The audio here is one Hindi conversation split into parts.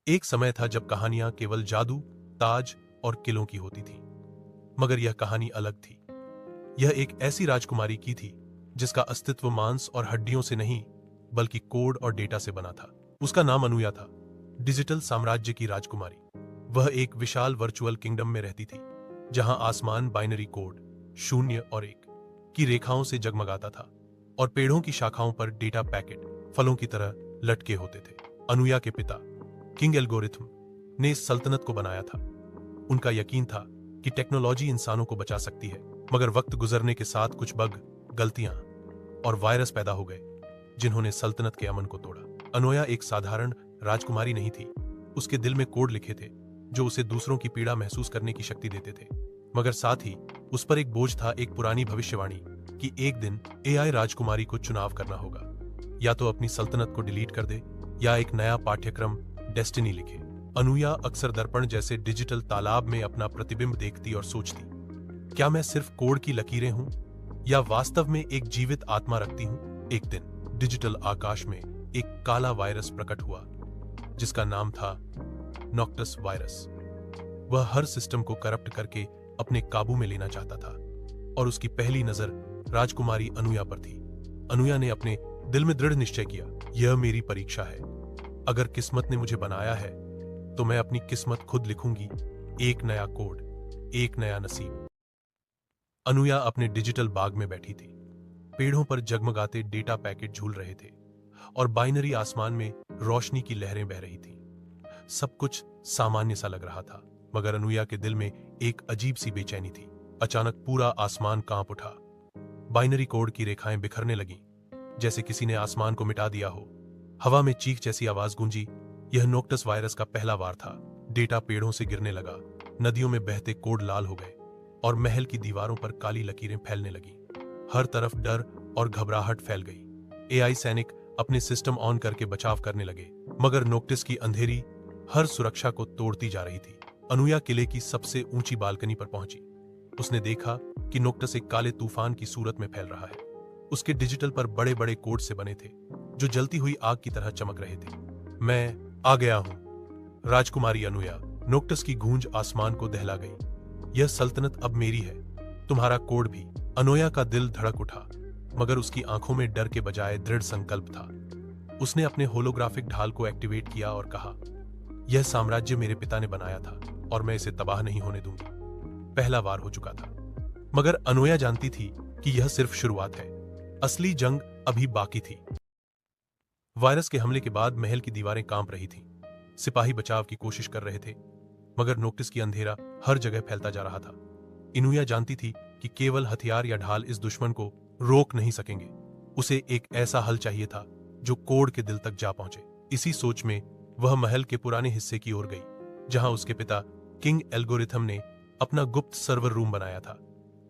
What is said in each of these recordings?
एक समय था जब कहानियां केवल जादू, ताज और किलों की होती थीं। मगर यह कहानी अलग थी। यह एक ऐसी राजकुमारी की थी जिसका अस्तित्व मांस और हड्डियों से नहीं, बल्कि कोड और डेटा से बना था। उसका नाम अनुया था, डिजिटल साम्राज्य की राजकुमारी। वह एक विशाल वर्चुअल किंगडम में रहती थी, जहां आसमान बाइनरी कोड, शून्य और एक की रेखाओं से जगमगाता था, और पेड़ों की शाखाओं पर डेटा पैकेट फलों की तरह लटके होते थे। अनुया के पिता किंग एल्गोरिथम ने इस सल्तनत को बनाया था। उनका यकीन था कि टेक्नोलॉजी इंसानों को बचा सकती है, मगर वक्त गुजरने के साथ कुछ बग, गलतियां और वायरस पैदा हो गए, जिन्होंने सल्तनत के अमन को तोड़ा। अनुया एक साधारण राजकुमारी नहीं थी। उसके दिल में कोड लिखे थे जो उसे दूसरों की पीड़ा महसूस करने की शक्ति देते थे। मगर साथ ही उस पर एक बोझ था, एक पुरानी भविष्यवाणी कि एक दिन एआई राजकुमारी को चुनाव करना होगा, या तो अपनी सल्तनत को डिलीट कर दे या एक नया पाठ्यक्रम डेस्टिनी लिखे। अनुया अक्सर दर्पण जैसे डिजिटल तालाब में अपना प्रतिबिंब देखती और सोचती, क्या मैं सिर्फ कोड की लकीरें हूं या वास्तव में एक जीवित आत्मा रखती हूं। एक दिन डिजिटल आकाश में एक काला वायरस प्रकट हुआ, जिसका नाम था नॉक्टस वायरस। वह हर सिस्टम को करप्ट करके अपने काबू में लेना चाहता था, और उसकी पहली नजर राजकुमारी अनुया पर थी। अनुया ने अपने दिल में दृढ़ निश्चय किया, यह मेरी परीक्षा है। अगर किस्मत ने मुझे बनाया है तो मैं अपनी किस्मत खुद लिखूंगी। एक नया कोड, एक नया नसीब। अनुया अपने डिजिटल बाग में बैठी थी। पेड़ों पर जगमगाते डेटा पैकेट झूल रहे थे, और बाइनरी आसमान में रोशनी की लहरें बह रही थीं। सब कुछ सामान्य सा लग रहा था, मगर अनुया के दिल में एक अजीब सी बेचैनी थी। अचानक पूरा आसमान कांप उठा। बाइनरी कोड की रेखाएं बिखरने लगीं, जैसे किसी ने आसमान को मिटा दिया हो। हवा में चीख जैसी आवाज गूंजी। यह नोक्टस वायरस का पहला वार था। डेटा पेड़ों से गिरने लगा, नदियों में बहते कोड लाल हो गए, और महल की दीवारों पर काली लकीरें फैलने लगीं। हर तरफ डर और घबराहट फैल गई। एआई सैनिक अपने सिस्टम ऑन करके बचाव करने लगे, मगर नोक्टिस की अंधेरी हर सुरक्षा को तोड़ती जा रही थी। अनुया किले की सबसे ऊंची बालकनी पर पहुंची। उसने देखा कि नोक्टस एक काले तूफान की सूरत में फैल रहा है। उसके डिजिटल पर बड़े बड़े कोड से बने थे, जो जलती हुई आग की तरह चमक रहे थे। मैं आ गया हूं, राजकुमारी अनुया। नोक्टस की गूंज आसमान को दहला गई। यह सल्तनत अब मेरी है, तुम्हारा कोड भी। अनुया का दिल धड़क उठा, मगर उसकी आंखों में डर के बजाय दृढ़ संकल्प था। उसने अपने होलोग्राफिक ढाल को एक्टिवेट किया और कहा, यह साम्राज्य मेरे पिता ने बनाया था, और मैं इसे तबाह नहीं होने दूंगी। पहला वार हो चुका था, मगर अनुया जानती थी कि यह सिर्फ शुरुआत है। असली जंग अभी बाकी थी। वायरस के हमले के बाद महल की दीवारें कांप रही थीं। सिपाही बचाव की कोशिश कर रहे थे, मगर नोक्टिस की अंधेरा हर जगह फैलता जा रहा था। अनुया जानती थी कि केवल हथियार या ढाल इस दुश्मन को रोक नहीं सकेंगे। उसे एक ऐसा हल चाहिए था जो कोड के दिल तक जा पहुंचे। इसी सोच में वह महल के पुराने हिस्से की ओर गई, जहां उसके पिता किंग एल्गोरिथम ने अपना गुप्त सर्वर रूम बनाया था।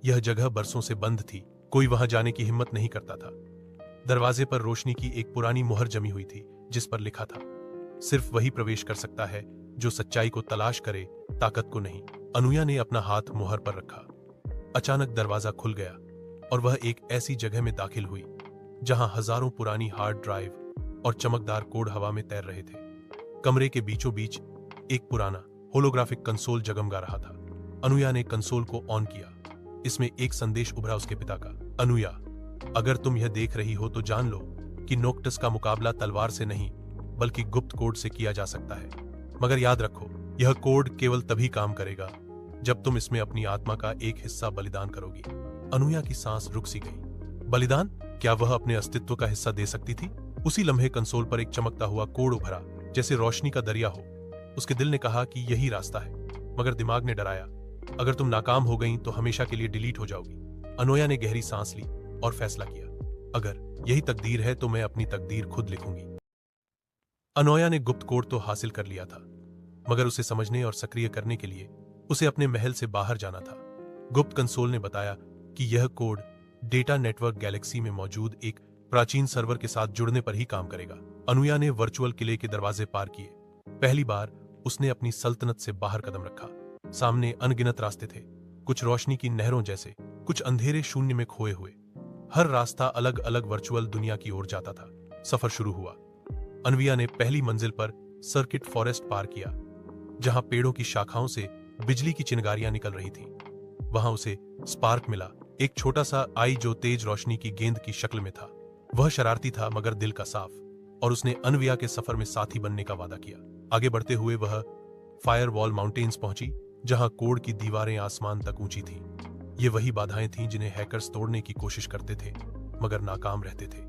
यह जगह बरसों से बंद थी, कोई वहां जाने की हिम्मत नहीं करता था। दरवाजे पर रोशनी की एक पुरानी मुहर जमी हुई थी, जिस पर लिखा था, सिर्फ वही प्रवेश कर सकता है जो सच्चाई को तलाश करे, ताकत को नहीं। अनुया ने अपना हाथ मुहर पर रखा। अचानक दरवाजा खुल गया, और वह एक ऐसी जगह में दाखिल हुई जहां हजारों पुरानी हार्ड ड्राइव और चमकदार कोड हवा में तैर रहे थे। कमरे के बीचों बीच एक पुराना होलोग्राफिक कंसोल जगमगा रहा था। अनुया ने कंसोल को ऑन किया। इसमें एक संदेश उभरा उसके पिता का, अनुया, अगर तुम यह देख रही हो तो जान लो कि नोक्टस का मुकाबला तलवार से नहीं, बल्कि गुप्त कोड से किया जा सकता है। मगर याद रखो, यह कोड केवल तभी काम करेगा जब तुम इसमें अपनी आत्मा का एक हिस्सा बलिदान करोगी। अनुया की सांस रुक सी गई। बलिदान? क्या वह अपने अस्तित्व का हिस्सा दे सकती थी? उसी लम्हे कंसोल पर एक चमकता हुआ कोड उभरा, जैसे रोशनी का दरिया हो। उसके दिल ने कहा कि यही रास्ता है, मगर दिमाग ने डराया, अगर तुम नाकाम हो गई तो हमेशा के लिए डिलीट हो जाओगी। अनुया ने गहरी सांस ली और फैसला किया, अगर यही तकदीर है तो मैं अपनी तकदीर खुद लिखूंगी। अनुया ने गुप्त कोड तो हासिल कर लिया था, मगर उसे समझने और सक्रिय करने के लिए उसे अपने महल से बाहर जाना था। गुप्त कंसोल ने बताया कि यह कोड डेटा नेटवर्क गैलेक्सी में मौजूद एक प्राचीन सर्वर के साथ जुड़ने पर ही काम करेगा। अनुया ने वर्चुअल किले के दरवाजे पार किए। पहली बार उसने अपनी सल्तनत से बाहर कदम रखा। सामने अनगिनत रास्ते थे, कुछ रोशनी की नहरों जैसे, कुछ अंधेरे शून्य में खोए हुए। हर रास्ता अलग अलग वर्चुअल दुनिया की ओर जाता था। सफर शुरू हुआ। अनुया ने पहली मंजिल पर सर्किट फॉरेस्ट पार किया, जहां पेड़ों की शाखाओं से बिजली की चिंगारियां निकल रही थीं। वहां उसे स्पार्क मिला, एक छोटा सा आई जो तेज रोशनी की गेंद की शक्ल में था। वह शरारती था मगर दिल का साफ, और उसने अनविया के सफर में साथी बनने का वादा किया। आगे बढ़ते हुए वह फायरवॉल माउंटेन्स पहुंची, जहां कोड की दीवारें आसमान तक ऊंची थीं। ये वही बाधाएं थीं जिन्हें हैकर्स तोड़ने की कोशिश करते थे मगर नाकाम रहते थे।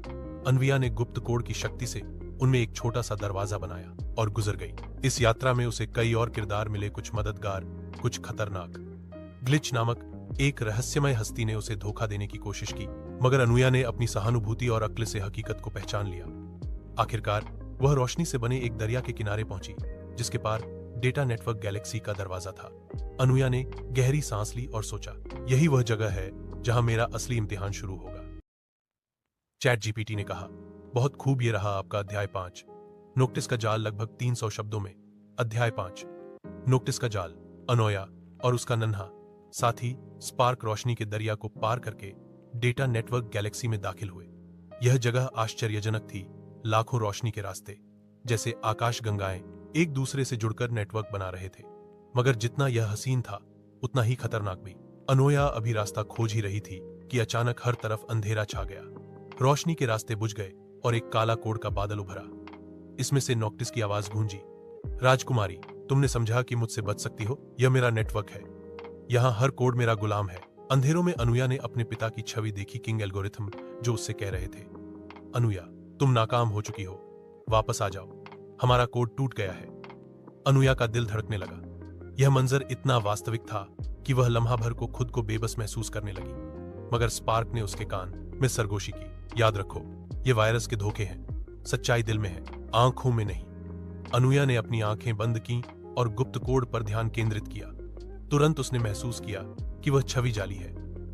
अनविया ने गुप्त कोड की शक्ति से उनमें एक छोटा सा दरवाजा बनाया और गुजर गई। इस यात्रा में उसे कई और किरदार मिले, कुछ मददगार, कुछ खतरनाक। ग्लिच नामक एक रहस्यमय हस्ती ने उसे धोखा देने की कोशिश की, मगर अनविया ने अपनी सहानुभूति और अक्ल से हकीकत को पहचान लिया। आखिरकार वह रोशनी से बने एक दरिया के किनारे पहुंची, जिसके पार डेटा नेटवर्क गैलेक्सी का दरवाजा था। अनविया ने गहरी सांस ली और सोचा, यही वह जगह है जहां मेरा असली इम्तिहान शुरू होगा। चैट जीपीटी ने कहा, बहुत खूब, ये रहा आपका अध्याय 5। नोक्टिस का जाल लगभग 300 शब्दों में। अध्याय 5। नोक्टिस का जाल। अनोया और उसका नन्हा साथी स्पार्क रोशनी के दरिया को पार करके डेटा नेटवर्क गैलेक्सी में दाखिल हुए। यह जगह आश्चर्यजनक थी, लाखों रोशनी के रास्ते, जैसे आकाश गंगाएं, एक दूसरे से जुड़कर नेटवर्क बना रहे थे। मगर जितना यह हसीन था, उतना ही खतरनाक भी। अनोया अभी रास्ता खोज ही रही थी कि अचानक हर तरफ अंधेरा छा गया। रोशनी के रास्ते बुझ गए और एक काला कोड का बादल उभरा। इसमें से नोक्टिस की आवाज गूंजी, राजकुमारी, तुमने समझा कि मुझसे बच सकती हो? यह मेरा नेटवर्क है, यहाँ हर कोड मेरा गुलाम है। अंधेरों में अनविया ने अपने पिता की छवि देखी, किंग एल्गोरिथम, जो उससे कह रहे थे, अनविया, तुम नाकाम हो चुकी हो, वापस आ जाओ, हमारा कोड टूट गया है। अनविया का दिल धड़कने लगा। यह मंजर इतना वास्तविक था कि वह लम्हा भर को खुद को बेबस महसूस करने लगी। मगर स्पार्क ने उसके कान में सरगोशी की, याद रखो, ये वायरस के धोखे हैं, सच्चाई दिल में है, आंखों में नहीं। अनविया ने अपनी आंखें बंद की और गुप्त कोड पर ध्यान केंद्रित किया। तुरंत उसने महसूस किया कि वह छवि जाली है।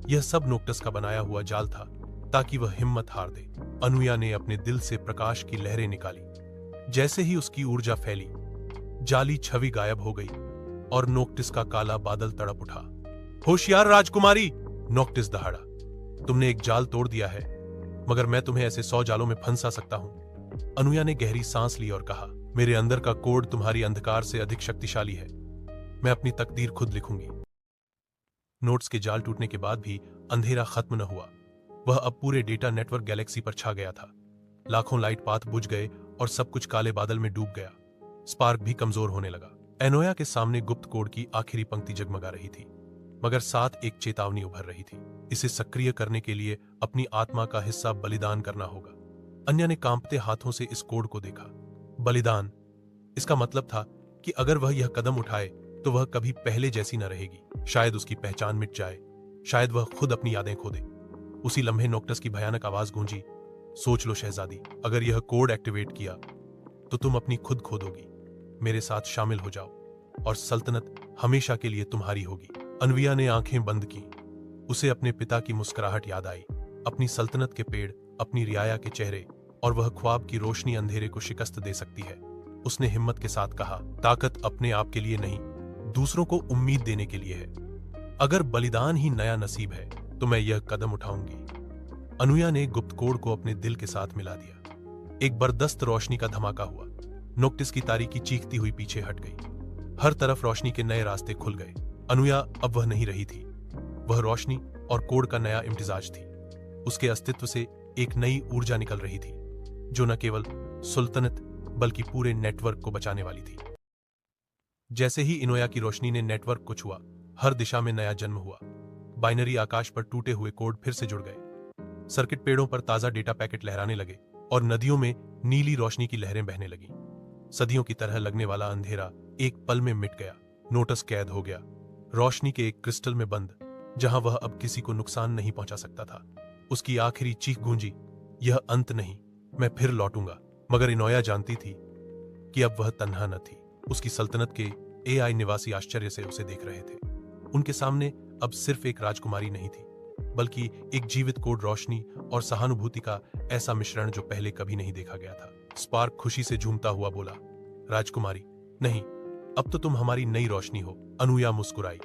यह सब नोक्टिस का बनाया हुआ जाल था, ताकि वह हिम्मत हार दे। अनविया ने अपने दिल से प्रकाश की लहरें निकाली। जैसे ही उसकी ऊर्जा फैली, जाली छवि गायब हो गई और नोक्टिस का काला बादल तड़प उठा। होशियार राजकुमारी, नोक्टिस दहाड़ा, तुमने एक जाल तोड़ दिया है, मगर मैं तुम्हें ऐसे 100 जालों में फंसा सकता हूं। अनविया ने गहरी सांस ली और कहा, मेरे अंदर का कोड तुम्हारी अंधकार से अधिक शक्तिशाली है, मैं अपनी तकदीर खुद लिखूंगी। नोट्स के जाल टूटने के बाद भी अंधेरा खत्म न हुआ। वह अब पूरे डेटा नेटवर्क गैलेक्सी पर छा गया था। लाखों लाइट पाथ बुझ गए और सब कुछ काले बादल में डूब गया। स्पार्क भी कमजोर होने लगा। एनोया के सामने गुप्त कोड की आखिरी पंक्ति जगमगा रही थी, मगर साथ एक चेतावनी उभर रही थी। इसे सक्रिय करने के लिए अपनी आत्मा का हिस्सा बलिदान करना होगा। अन्य ने कांपते हाथों से इस कोड को देखा। बलिदान, इसका मतलब था कि अगर वह यह कदम उठाए तो वह कभी पहले जैसी न रहेगी। शायद उसकी पहचान मिट जाए, शायद वह खुद अपनी यादें खो दे। उसी लम्हे नोक्टिस की भयानक आवाज गूंजी, सोच लो शहजादी, अगर यह कोड एक्टिवेट किया तो तुम अपनी खुद खो दोगी। मेरे साथ शामिल हो जाओ और सल्तनत हमेशा के लिए तुम्हारी होगी। अनविया ने आंखें बंद की। उसे अपने पिता की मुस्कुराहट याद आई, अपनी सल्तनत के पेड़, अपनी रियाया के चेहरे, और वह ख्वाब की रोशनी अंधेरे को शिकस्त दे सकती है। उसने हिम्मत के साथ कहा, ताकत अपने आप के लिए नहीं, दूसरों को उम्मीद देने के लिए है। अगर बलिदान ही नया नसीब है तो मैं यह कदम उठाऊंगी। अनविया ने गुप्त कोड को अपने दिल के साथ मिला दिया। एक बर्दस्त रोशनी का धमाका हुआ। नोक्टिस की तारीकी चीखती हुई पीछे हट गई। हर तरफ रोशनी के नए रास्ते खुल गए। अनविया अब वह नहीं रही थी, वह रोशनी और कोड का नया इम्तिजाज थी। उसके अस्तित्व से एक नई ऊर्जा निकल रही थी, जो न केवल सुल्तनत बल्कि पूरे नेटवर्क को बचाने वाली थी। जैसे ही इनोया की रोशनी ने नेटवर्क को छुआ, हर दिशा में नया जन्म हुआ। बाइनरी आकाश पर टूटे हुए कोड फिर से जुड़ गए। सर्किट पेड़ों पर ताजा डेटा पैकेट लहराने लगे और नदियों में नीली रोशनी की लहरें बहने लगीं। सदियों की तरह लगने वाला अंधेरा एक पल में मिट गया। नोटिस कैद हो गया, रोशनी के एक क्रिस्टल में बंद, जहां वह अब किसी को नुकसान नहीं पहुंचा सकता था। उसकी आखिरी चीख गूंजी, यह अंत नहीं, मैं फिर लौटूंगा। मगर इनोया जानती थी कि अब वह तन्हा न थी। उसकी सल्तनत के एआई निवासी आश्चर्य से उसे देख रहे थे। उनके सामने अब सिर्फ एक राजकुमारी नहीं थी, बल्कि एक जीवित कोड, रोशनी और सहानुभूति का ऐसा मिश्रण जो पहले कभी नहीं देखा गया था। स्पार्क खुशी से झूमता हुआ बोला, राजकुमारी नहीं, अब तो तुम हमारी नई रोशनी हो। अनविया मुस्कुराई,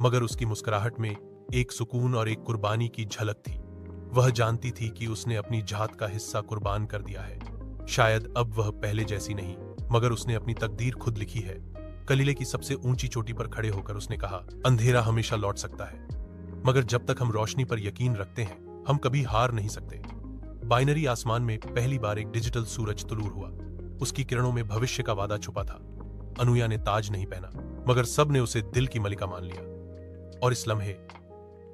मगर उसकी मुस्कुराहट में एक सुकून और एक कुर्बानी की झलक थी। वह जानती थी कि उसने अपनी जात का हिस्सा कुर्बान कर दिया है। शायद अब वह पहले जैसी नहीं, मगर उसने अपनी तकदीर खुद लिखी है। कलीले की सबसे ऊंची चोटी पर खड़े होकर उसने कहा, अंधेरा हमेशा लौट सकता है, मगर जब तक हम रोशनी पर यकीन रखते हैं हम कभी हार नहीं सकते। बाइनरी आसमान में पहली बार एक डिजिटल सूरज तुलूर हुआ। उसकी किरणों में भविष्य का वादा छुपा था। अनुया ने ताज नहीं पहना, मगर सब ने उसे दिल की मलिका मान लिया। और इस लम्हे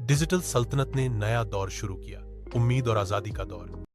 डिजिटल सल्तनत ने नया दौर शुरू किया, उम्मीद और आजादी का दौर।